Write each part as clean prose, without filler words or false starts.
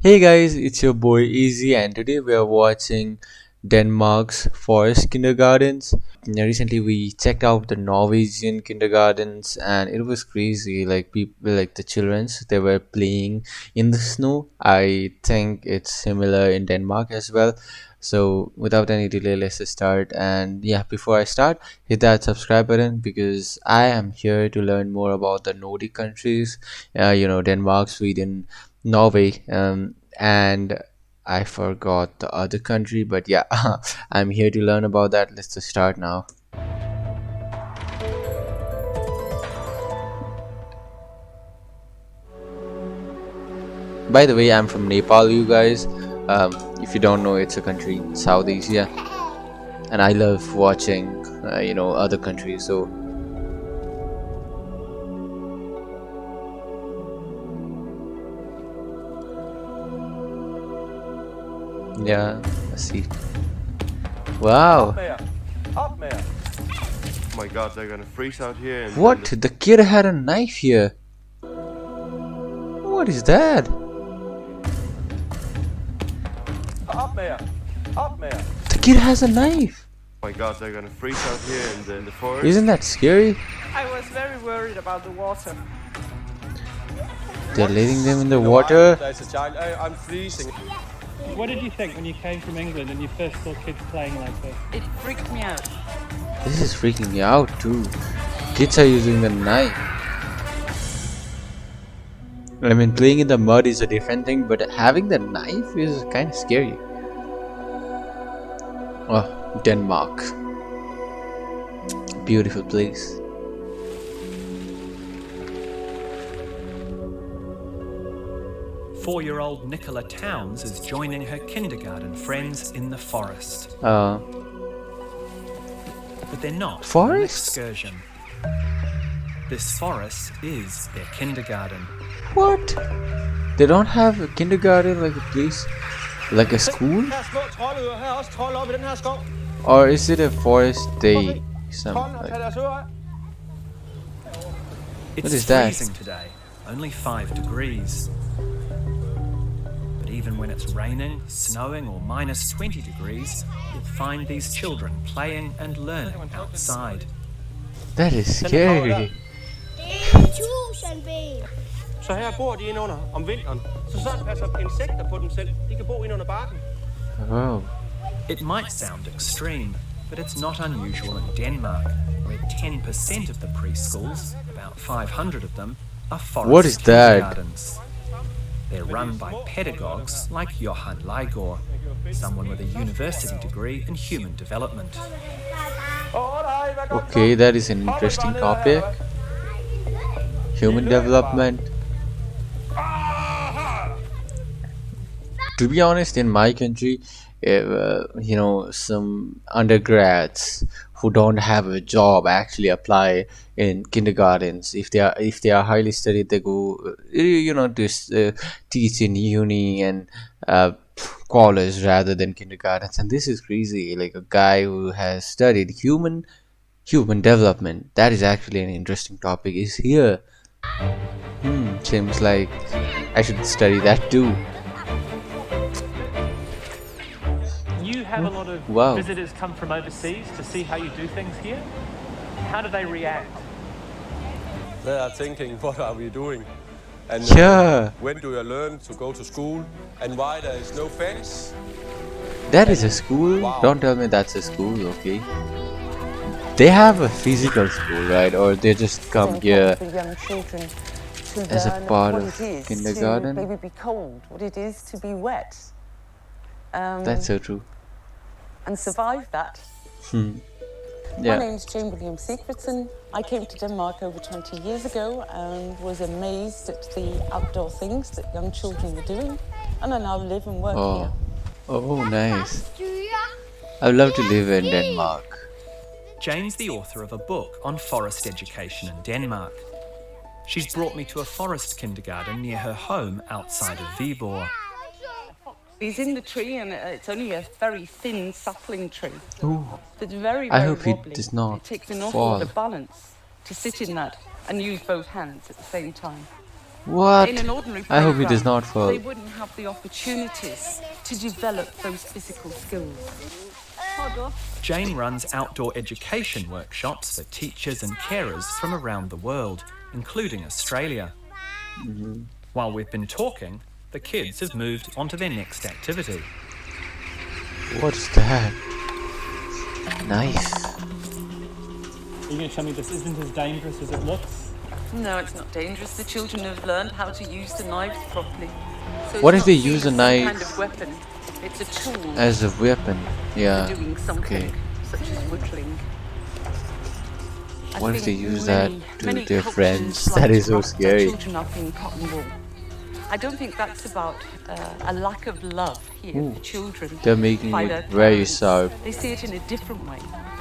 Hey guys, it's your boy Easy, and today we are watching Denmark's forest kindergartens. Recently, we checked out the Norwegian kindergartens, and it was crazy. Like people, like the childrens, they were playing in the snow. I think it's similar in Denmark as well. So, without any delay, let's just start. And yeah, before I start, hit that subscribe button because I am here to learn more about the Nordic countries. Denmark, Sweden, Norway, and I forgot the other country, but yeah, I'm here to learn about that. Let's just start now. By the way, I'm from Nepal, you guys. If you don't know, it's a country in South Asia, and I love watching, other countries. So yeah, let's see. Wow, Up there. Oh my god, they're gonna freeze out here and what? The kid had a knife here. What is that? Up there. Up there. The kid has a knife. Oh my god, they're gonna freeze out here in the forest. Isn't that scary? I was very worried about the water. They're letting them in the water. There's a child. I'm freezing. What did you think when you came from England and you first saw kids playing like this? It freaked me out. This is freaking me out too. Kids are using the knife. I mean, playing in the mud is a different thing, but having the knife is kind of scary. Oh, Denmark. Beautiful place. Four-year-old Nicola Towns is joining her kindergarten friends in the forest. Uh, But they're not on an Forest? excursion. This forest is their kindergarten. what? They don't have a kindergarten like a place, like a school? Her er små troldøer. Her er også trold oppe i den her skov. Or is it a forest day? Something Trolden har like. taget deres ører af. It's is that? freezing today, only 5 degrees. But even when it's raining, snowing, or minus 20 degrees, you'll find these children playing and learning outside. That is scary. Så her bor de inde under om vinteren. Så sådan passer insekter på dem selv. De kan bo inde under barken. Wow. It might sound extreme, but it's not unusual in Denmark, where 10% of the preschools, about 500 of them, are forest What is that? kindergartens. They're run by pedagogues like Johan Leigård, someone with a university degree in human development. Okay, that is an interesting topic. Human development. To be honest, in my country, some undergrads who don't have a job actually apply in kindergartens. If they are highly studied, they go, to teach in uni and college rather than kindergartens. And this is crazy. Like a guy who has studied human development. That is actually an interesting topic. Is here. Seems like I should study that too. You have a lot of Wow. visitors come from overseas to see how you do things here. How do they react? They are thinking, what are we doing? And Yeah, when do you learn to go to school? And why there is no fence? that is a school. Wow. Don't tell me that's a school, okay? They have a physical school, right? Or they just come here For young children to as a learn part what of it is kindergarten. to maybe be cold, what it is to be wet, That's so true. and survive that. My Yeah. name's Jane William Sigfridson. I came to Denmark over 20 years ago and was amazed at the outdoor things that young children were doing, and I now live and work here. Oh, nice. I'd love to live in Denmark. Jane's the author of a book on forest education in Denmark. She's brought me to a forest kindergarten near her home outside of Viborg. He's in the tree, and it's only a very thin sapling tree. Ooh. It's very, I very hope it wobbly. does not It takes an awful lot fall. of balance to sit in that and use both hands at the same time. What? In an ordinary I hope he does playground, not fall. they wouldn't have the opportunities to develop those physical skills. Jane runs outdoor education workshops for teachers and carers from around the world, including Australia. While we've been talking, the kids have moved on to their next activity. What's that? Nice. Are you going to tell me this isn't as dangerous as it looks? No, it's not dangerous. The children have learned how to use the knives properly. So What it's if they not seen use a as some kind knife of weapon. It's a tool as a weapon? for Yeah. doing something, Okay. such as whittling. I What if they think use that to many their cultures friends? like That is to so wrap their scary. children up in cotton wool. I don't think that's about a lack of love here Ooh. for children. They're making by it their very parents. sharp. They see it in a different way.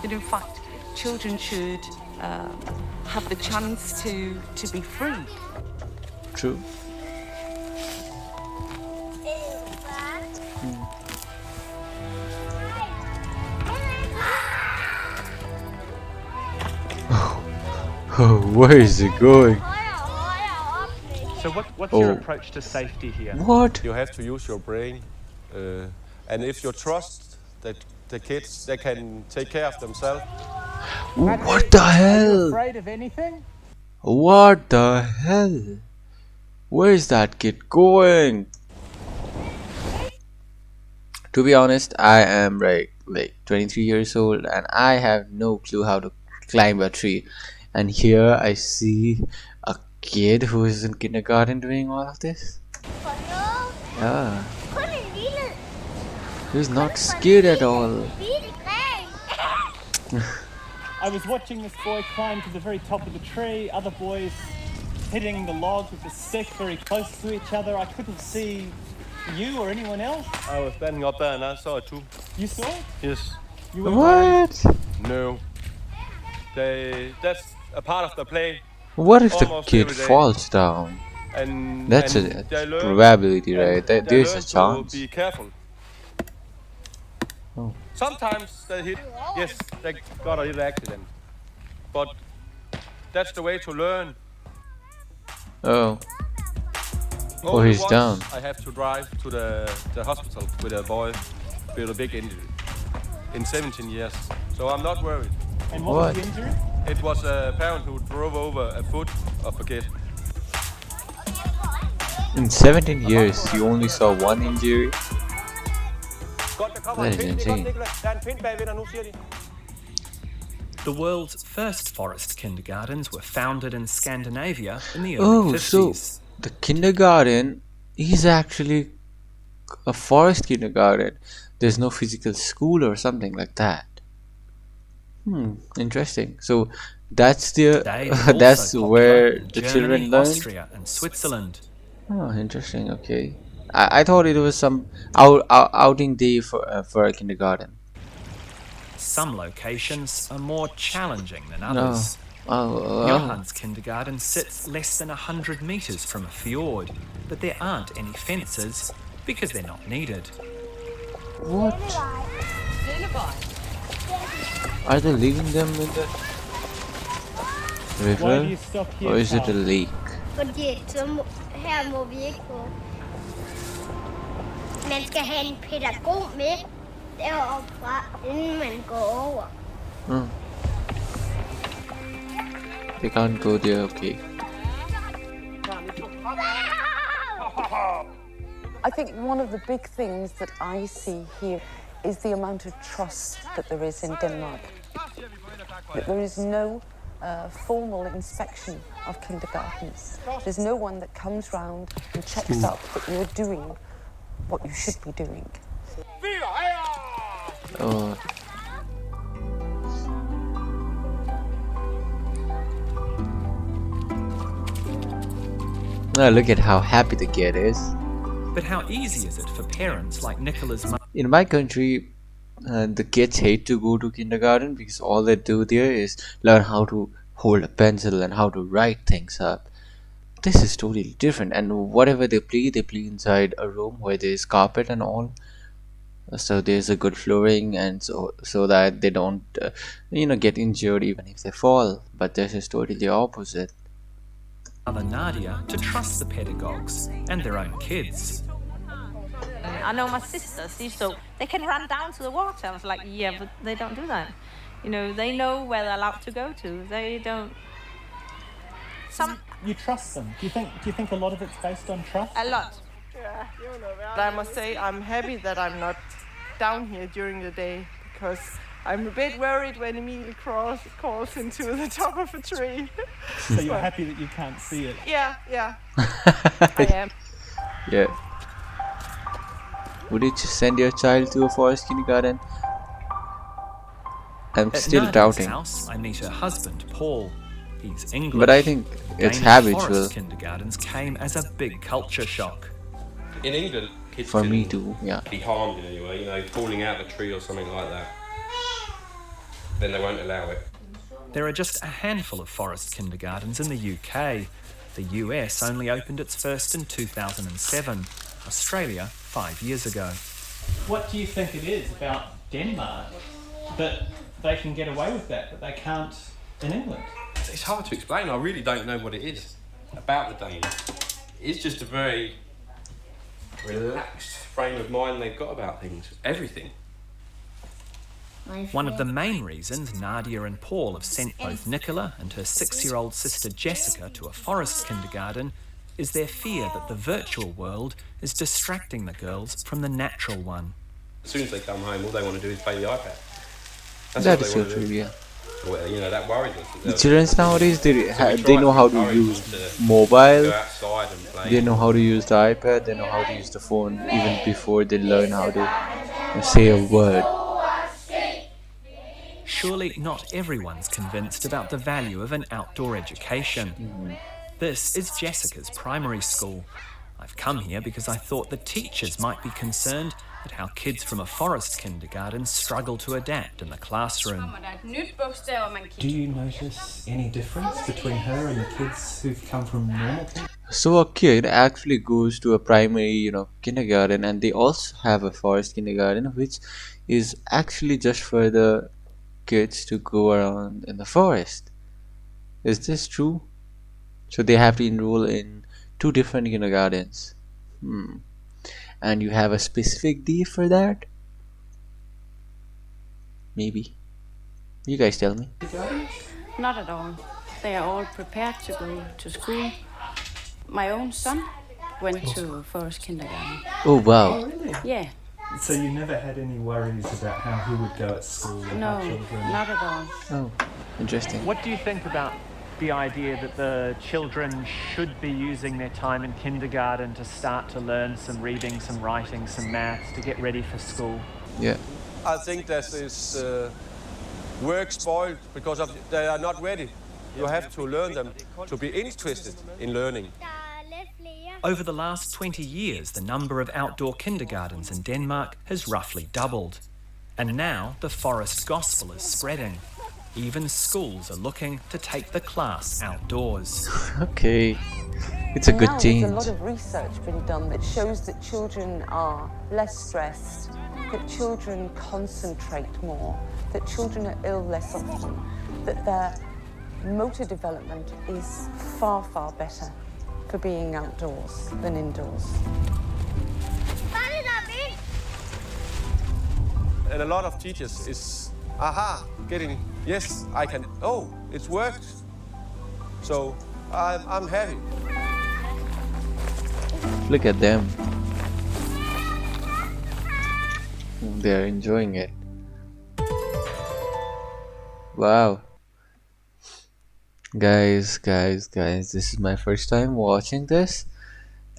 That in fact, children should have the chance to be free. True. Oh, where is it going? So what's Oh. your approach to safety here? What? You have to use your brain, and if you trust that the kids, they can take care of themselves. What the hell? Afraid of anything? What the hell? Where is that kid going? To be honest, I am like 23 years old and I have no clue how to climb a tree. And here I see a kid who is in kindergarten doing all of this. Yeah, he's not scared at all. I was watching this boy climb to the very top of the tree, other boys hitting the log with a stick very close to each other. I couldn't see you or anyone else. I was standing up there and I saw it too. You saw it? Yes. You were worried? What? No. That's a part of the play, What if the Almost kid every day. falls down? and That's and a they learn- probability, and right? they There's learn a to chance. be careful. Oh. Sometimes they hit. Yes, they got a little accident, but that's the way to learn. Oh, Only he's once down. I have to drive to the hospital with a boy with a big injury in 17 years, so I'm not worried. And what was the What? injury? It was a parent who drove over a foot of a kid. in 17 years, you only saw one injury? That is insane. The world's first forest kindergartens were founded in Scandinavia in the Oh, early so 50s. the kindergarten is actually a forest kindergarten. There's no physical school or something like that. Interesting. So that's the Today, they're that's also popular where in the Germany, children learn. Austria and Switzerland. Oh, interesting. Okay, I thought it was some outing day for a kindergarten. Some locations are more challenging than No. others. Oh, Johann's kindergarten sits less than 100 metres from a fjord, but there aren't any fences because they're not needed. what? Are they leaving them in the Why do river, you stop here, or is it a Carl? lake? Fordi her må vi ikke gå. Man skal have en pædagog med deroppe fra, inden man går over. They can't go there. Okay. I think one of the big things that I see here is the amount of trust that there is in Denmark. That there is no formal inspection of kindergartens. There's no one that comes round and checks up that you're doing what you should be doing. Oh. Now look at how happy the kid is. But how easy is it for parents like Nicola's mum? In my country, the kids hate to go to kindergarten because all they do there is learn how to hold a pencil and how to write things up. This is totally different, and whatever they play inside a room where there is carpet and all. So there's a good flooring, and so that they don't, get injured even if they fall. But this is totally the opposite. Mother Nadia to trust the pedagogues and their own kids. I know my sisters, they can run down to the water. I was like, yeah, but they don't do that. You know, they know where they're allowed to go to. They don't. You trust them. Do you think a lot of it's based on trust? A lot. But I must say I'm happy that I'm not down here during the day, because I'm a bit worried when Emil crawls into the top of a tree. So you're happy that you can't see it? Yeah, I am. Yeah. Would you just send your child to a forest kindergarten? I'm At still Nadia's doubting. house, I meet her husband, Paul. He's English. But I think it's Gaining habitual. forest kindergartens came as a big culture shock. In England, kids For can me too, yeah. be harmed in any way, you know, falling out of a tree or something like that. Then they won't allow it. There are just a handful of forest kindergartens in the UK. The US only opened its first in 2007. Australia 5 years ago. What do you think it is about Denmark that they can get away with that, but they can't in England? It's hard to explain. I really don't know what it is about the Danes. It's just a very relaxed frame of mind they've got about things, everything. One of the main reasons Nadia and Paul have sent both Nicola and her 6-year-old sister Jessica to a forest kindergarten is their fear that the virtual world is distracting the girls from the natural one. As soon as they come home, all they want to do is play the iPad. That's That all is they so want to true, do. yeah. Well, you know, that worries us. The children nowadays, they try know to how to encourage use them to mobile, go outside and play. they know how to use the iPad, they know how to use the phone even before they learn how to say a word. Surely not everyone's convinced about the value of an outdoor education. This is Jessica's primary school. I've come here because I thought the teachers might be concerned at how kids from a forest kindergarten struggle to adapt in the classroom. Do you notice any difference between her and the kids who've come from normal kindergarten? So a kid actually goes to a primary, kindergarten, and they also have a forest kindergarten, which is actually just for the kids to go around in the forest. Is this true? So they have to enroll in two different kindergartens. And you have a specific day for that? Maybe. You guys tell me. Not at all. They are all prepared to go to school. My own son went to forest kindergarten. Oh wow. Really? Yeah, So you never had any worries about how he would go at school with no, our children? not at all. Oh, interesting. What do you think about the idea that the children should be using their time in kindergarten to start to learn some reading, some writing, some maths to get ready for school? Yeah. I think that is work spoiled because they are not ready. You have to learn them to be interested in learning. Over the last 20 years, the number of outdoor kindergartens in Denmark has roughly doubled. And now the forest gospel is spreading. Even schools are looking to take the class outdoors. Okay. It's a good Now change. there's a lot of research been done that shows that children are less stressed, that children concentrate more, that children are ill less often, that their motor development is far, far better for being outdoors than indoors. And a lot of teachers is, getting, yes, I can, oh, it's worked. So I'm happy. Look at them. They're enjoying it. Wow. Guys, this is my first time watching this,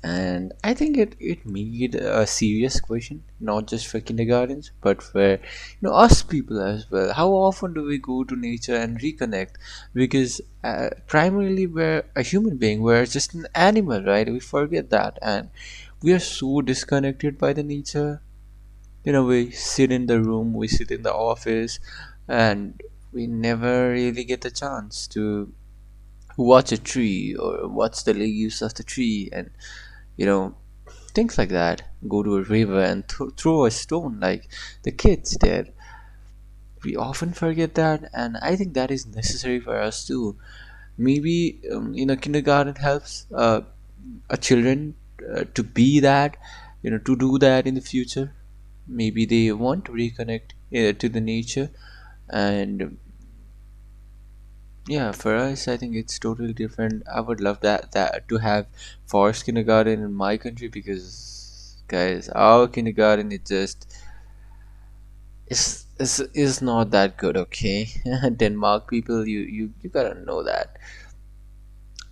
and I think it made a serious question, not just for kindergartens, but for us people as well. How often do we go to nature and reconnect? Because primarily we're a human being, we're just an animal, right? We forget that, and we are so disconnected by the nature. We sit in the room, we sit in the office, and we never really get the chance to watch a tree or watch the leaves of the tree, and things like that. Go to a river and throw a stone like the kids did. We often forget that, and I think that is necessary for us too. maybe kindergarten helps a children to be that, to do that in the future. Maybe they want to reconnect to the nature. And yeah, for us, I think it's totally different. I would love that to have forest kindergarten in my country, because guys, our kindergarten is not that good. Okay, Denmark people, you gotta know that,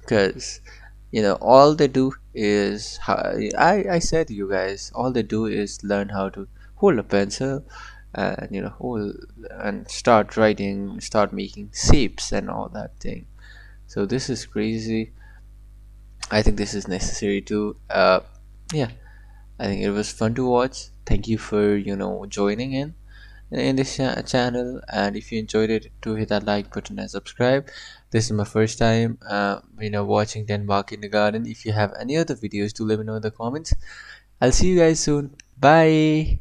because all they do is I said, you guys, all they do is learn how to hold a pencil, and hold and start writing, start making shapes and all that thing. So this is crazy. I think this is necessary too. Yeah, I think it was fun to watch. Thank you for joining in this channel, and if you enjoyed it, do hit that like button and subscribe. This is my first time watching Denmark Kindergarten. If you have any other videos, do let me know in the comments. I'll see you guys soon. Bye.